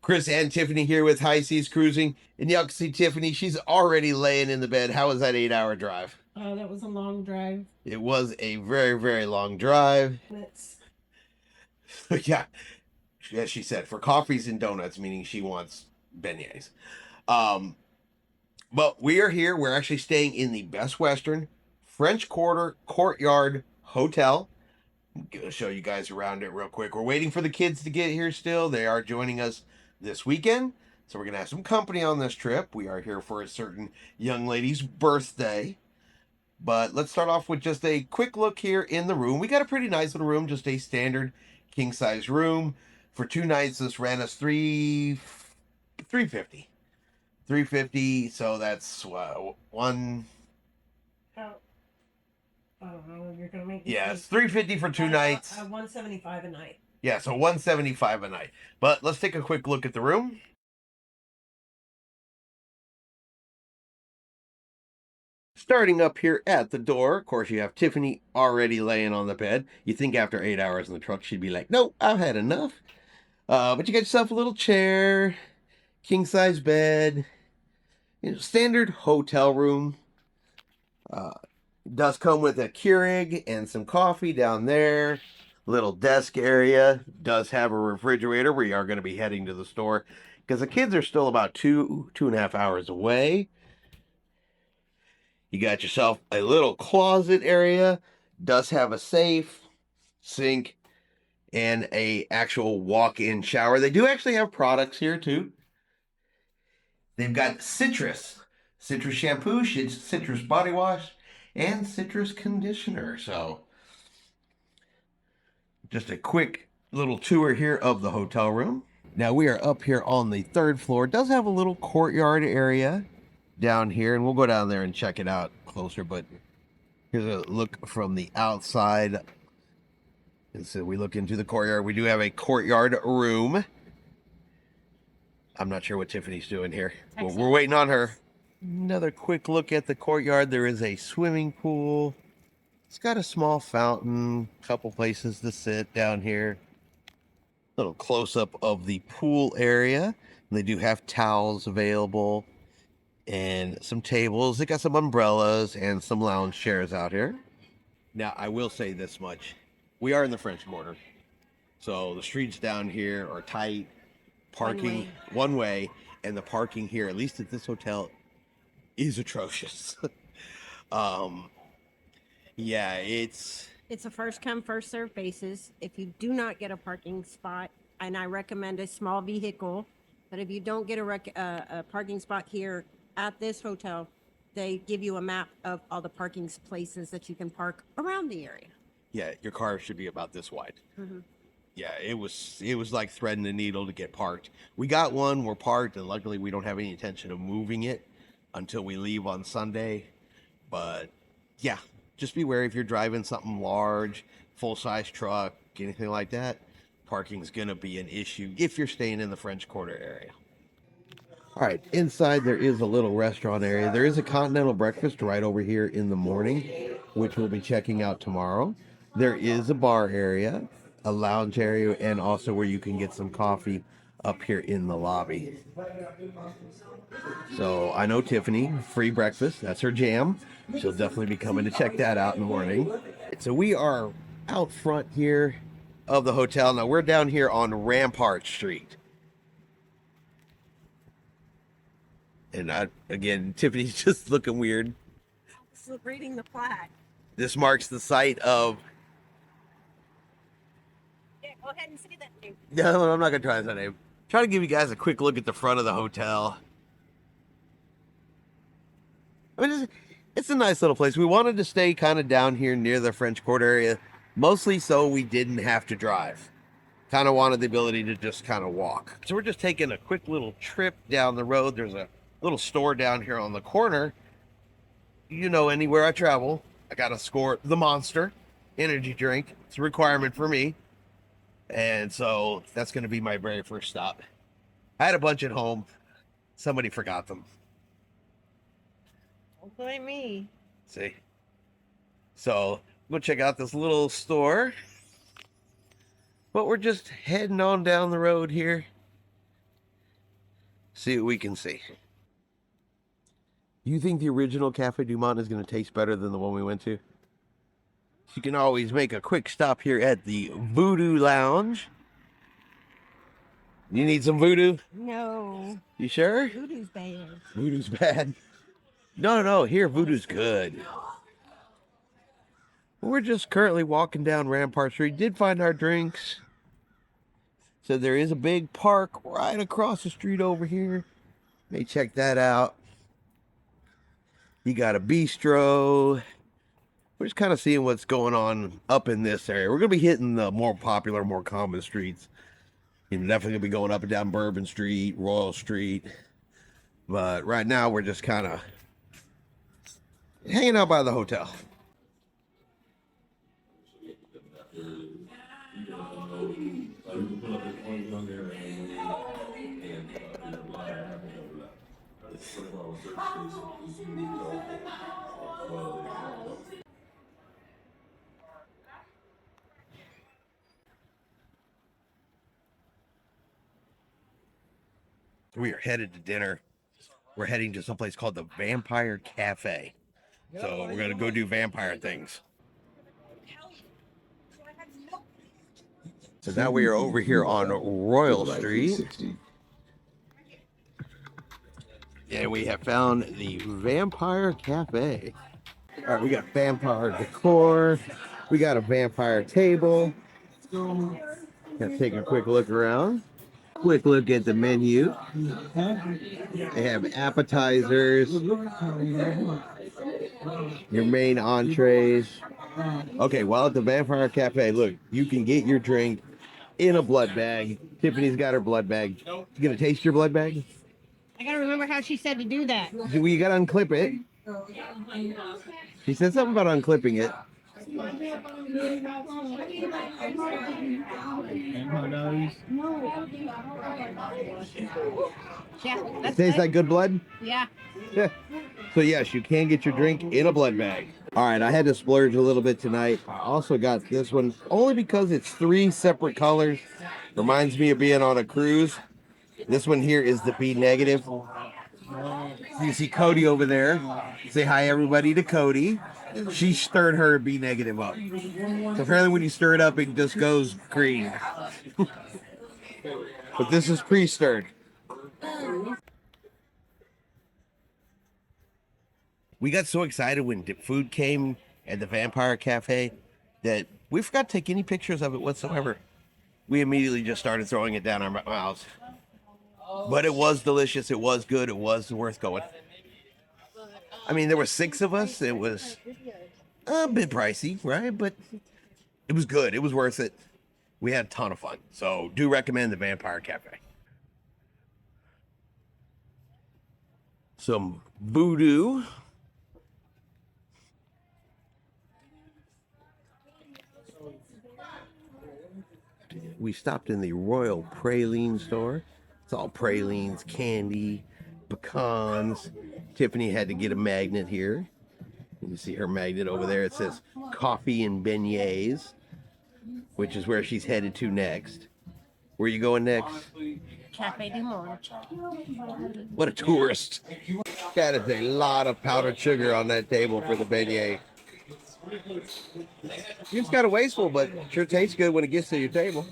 Chris and Tiffany here with High Seas Cruising. And y'all can see Tiffany, she's already laying in the bed. How was that 8 hour drive? Oh, that was a long drive. It was a very, very long drive. It's Yeah, as she said, for coffees and donuts, meaning she wants beignets. Um, but we are here. We're actually staying in the Best Western French Quarter Courtyard Hotel. I'm going to show you guys around it real quick. We're waiting for the kids to get here still. They are joining us this weekend. So we're going to have some company on this trip. We are here for a certain young lady's birthday. But let's start off with just a quick look here in the room. We got a pretty nice little room, just a standard king size room. For 2 nights, this ran us 350. 350, so that's one. oh, I don't know. You're gonna make Yeah, it's 350 for 2 nights. 175 a night. Yeah, so 175 a night. But let's take a quick look at the room. Starting up here at the door, of course, you have Tiffany already laying on the bed. You think after 8 hours in the truck, she'd be like, "No, I've had enough." But you got yourself a little chair, king size bed, standard hotel room. Does come with a Keurig and some coffee down there. Little desk area. Does have a refrigerator. We are going to be heading to the store because the kids are still about 2.5 hours away. You got yourself a little closet area. Does have a safe, sink, and a actual walk-in shower. They do actually have products here too. They've got citrus shampoo, citrus body wash, and citrus conditioner. So just a quick little tour here of the hotel room. Now we are up here on the third floor. It does have a little courtyard area down here, and we'll go down there and check it out closer. But here's a look from the outside. And so we look into the courtyard. We do have a courtyard room. I'm not sure what Tiffany's doing here. We're waiting on her. Another quick look at the courtyard. There is a swimming pool. It's got a small fountain, a couple places to sit down here. Little close up of the pool area. They do have towels available and some tables. They got some umbrellas and some lounge chairs out here. Now, I will say this much. We are in the French Quarter. So the streets down here are tight. Parking one way, and the parking here, at least at this hotel, is atrocious. Yeah, it's a first come first served basis. If you do not get a parking spot, and I recommend a small vehicle, but if you don't get a parking spot here at this hotel, they give you a map of all the parking places that you can park around the area. Yeah, your car should be about this wide. Yeah, it was like threading the needle to get parked. We got one, we're parked, and luckily we don't have any intention of moving it until we leave on Sunday. But yeah, just be wary if you're driving something large, full-size truck, anything like that. Parking's gonna be an issue if you're staying in the French Quarter area. All right, inside there is a little restaurant area. There is a continental breakfast right over here in the morning, which we'll be checking out tomorrow. There is a bar area, a lounge area, and also where you can get some coffee up here in the lobby. So I know Tiffany, free breakfast, that's her jam. She'll definitely be coming to check that out in the morning. So we are out front here of the hotel. Now we're down here on Rampart Street. And again, Tiffany's just looking weird. Still reading the plaque. This marks the site of. Yeah, go ahead and say that name. No, I'm not going to try that name. Try to give you guys a quick look at the front of the hotel. I mean, it's a nice little place. We wanted to stay kind of down here near the French Quarter area, mostly so we didn't have to drive. Kind of wanted the ability to just kind of walk. So we're just taking a quick little trip down the road. There's a little store down here on the corner. You know, anywhere I travel, I gotta score the Monster energy drink. It's a requirement for me. And so that's going to be my very first stop. I had a bunch at home. Somebody forgot them. Don't blame me. See? So we'll check out this little store. But we're just heading on down the road here. See what we can see. You think the original Cafe Du Monde is going to taste better than the one we went to? You can always make a quick stop here at the Voodoo Lounge. You need some voodoo? No. You sure? Voodoo's bad. Voodoo's bad. No, here voodoo's good. We're just currently walking down Rampart Street. Did find our drinks. So there is a big park right across the street over here. May check that out. You got a bistro. We're just kind of seeing what's going on up in this area. We're going to be hitting the more popular, more common streets. You're definitely going to be going up and down Bourbon Street, Royal Street. But right now, we're just kind of hanging out by the hotel. We are headed to dinner. We're heading to someplace called the Vampire Café. So we're going to go do vampire things. So now we are over here on Royal Street. And we have found the Vampire Cafe. All right, we got vampire decor. We got a vampire table. Gonna take a quick look around. Quick look at the menu. They have appetizers. Your main entrees. Okay, while at the Vampire Cafe, look, you can get your drink in a blood bag. Tiffany's got her blood bag. You gonna taste your blood bag? I gotta remember how she said to do that. Well, you gotta unclip it. She said something about unclipping it. Yeah, that's Tastes good. like good blood? Yeah. Yeah. So yes, you can get your drink in a blood bag. All right, I had to splurge a little bit tonight. I also got this one only because it's 3 separate colors. Reminds me of being on a cruise. This one here is the B negative. You see Cody over there. Say hi everybody to Cody. She stirred her B negative up. So apparently when you stir it up, it just goes green. But this is pre-stirred. We got so excited when the food came at the Vampire Cafe that we forgot to take any pictures of it whatsoever. We immediately just started throwing it down our mouths. But it was delicious. It was good. It was worth going. I mean, there were 6 of us. It was a bit pricey, right? But it was good. It was worth it. We had a ton of fun. So do recommend the Vampire Cafe. Some voodoo. We stopped in the Royal Praline store. It's all pralines, candy, pecans. Tiffany had to get a magnet here. You can see her magnet over there. It says coffee and beignets, which is where she's headed to next. Where are you going next? Cafe du Monde. What a tourist. That is a lot of powdered sugar on that table for the beignet. It's kind of wasteful, but sure tastes good when it gets to your table.